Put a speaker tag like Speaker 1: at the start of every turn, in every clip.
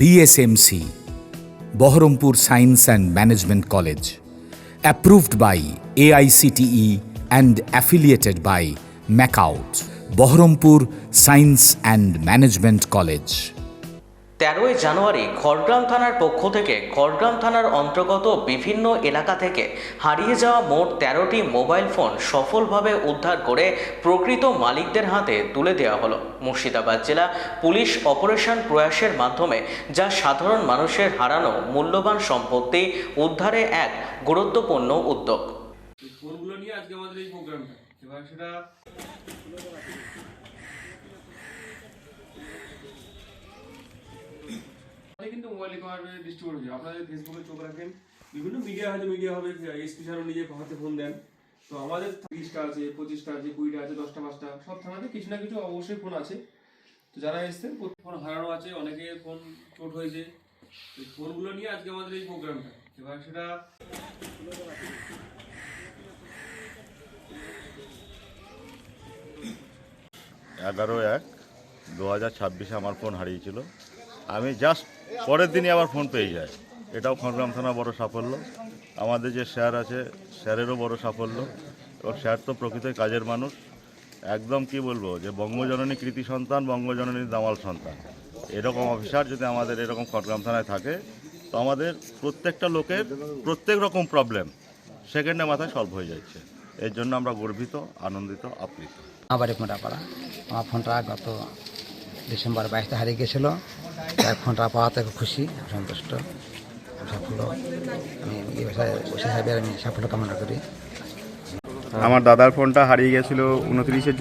Speaker 1: BSMC, Baharampur Science and Management College, approved by AICTE and affiliated by MAKAUT, Baharampur Science and Management College.
Speaker 2: 13 জানুয়ারি খড়গ্রাম থানার পক্ষ থেকে খড়গ্রাম থানার অন্তর্গত বিভিন্ন এলাকা থেকে হারিয়ে যাওয়া মোট 13টি মোবাইল ফোন সফলভাবে উদ্ধার করে প্রকৃত মালিকদের হাতে তুলে দেওয়া হলো। মুর্শিদাবাদ জেলা পুলিশ অপারেশন প্রয়াসের মাধ্যমে যা সাধারণ মানুষের হারানো মূল্যবান সম্পত্তি উদ্ধারে এক গুরুত্বপূর্ণ উদ্যোগ।
Speaker 3: ফোনগুলো নিয়ে আজকে আমাদের এই প্রোগ্রামটা এবার সেটা কিন্তু মোবাইলে ডিস্ট্রিবিউট হচ্ছে। আপনাদের ফেসবুকে চোখ রাখেন, বিভিন্ন মিডিয়া হবে, এসপি স্যারও নিজে হাতে ফোন দেন। তো আমাদের 30টা আছে, 25টা আছে, 20টা আছে, 10টা 5টা সব থানাতে কিছু না কিছু অবশ্যই ফোন আছে। তো যারা এসছেন ফোন হারানো আছে, অনেকে ফোন চোট হয়েছে। এই ফোনগুলো নিয়ে আজকে আমাদের এই প্রোগ্রামটা এবার সেটা
Speaker 4: 11/1/2026 আমার ফোন হারিয়েছিল। আমি জাস্ট পরের দিনই আবার ফোন পেয়ে যাই। এটাও খড়গ্রাম থানা বড় সাফল্য। আমাদের যে স্যার আছে, স্যারেরও বড় সাফল্য। এবং স্যার তো প্রকৃতই কাজের মানুষ, একদম কি বলবো যে বঙ্গজননী কৃতি সন্তান, বঙ্গজননীর দামাল সন্তান। এরকম অফিসার যদি আমাদের এরকম খড়গ্রাম থানায় থাকে, তো আমাদের প্রত্যেকটা লোকের প্রত্যেক রকম প্রবলেম সেকেন্ডে মাথায় সলভ হয়ে যাচ্ছে। এর জন্য আমরা গর্বিত, আনন্দিত, আপ্লুত।
Speaker 5: আমার বাড়ি মোটাপাড়া। আমার ফোনটা গত ডিসেম্বর 22 হারিয়ে গেছিলো। ফোনটা পাওয়াতে খুশি, সন্তুষ্ট, সাফল্য। আমি এই হিসাবে আমি সাফল্য কামনা করি।
Speaker 6: আমার দাদার ফোনটা হারিয়ে গেছিলো 29শে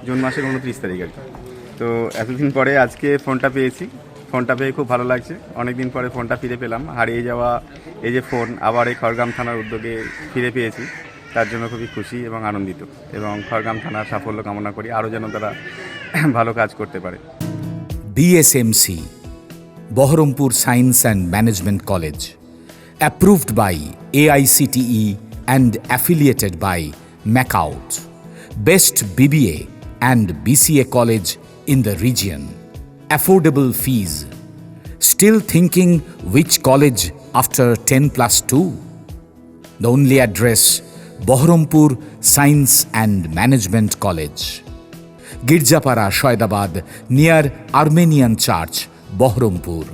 Speaker 6: জুন মাসের 29 তারিখ আর কি। তো এতদিন পরে আজকে ফোনটা পেয়েছি। ফোনটা পেয়ে খুব ভালো লাগছে। অনেকদিন পরে ফোনটা ফিরে পেলাম। হারিয়ে যাওয়া এই যে ফোন আবার এই খড়গ্রাম থানার উদ্যোগে ফিরে পেয়েছি, তার জন্য খুবই খুশি এবং আনন্দিত। এবং খড়গ্রাম থানার সাফল্য কামনা করি, আরও যেন তারা ভালো কাজ করতে পারে।
Speaker 1: BSMC, Baharampur Science and Management College, approved by AICTE and affiliated by MAKAUT, best BBA and BCA college in the region. Affordable fees. Still thinking which college after 10+2? The only address, Baharampur Science and Management College, Girjapara, Shoydabad, near Armenian Church, Baharampur.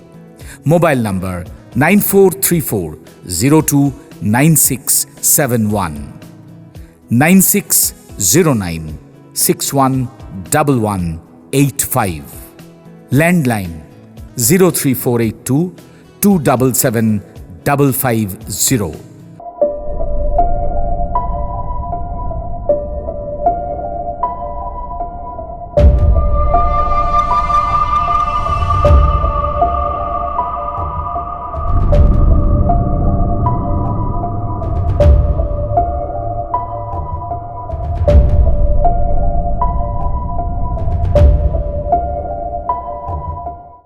Speaker 1: Mobile number 9434029671, 9609611185. Landline 03482 277 550.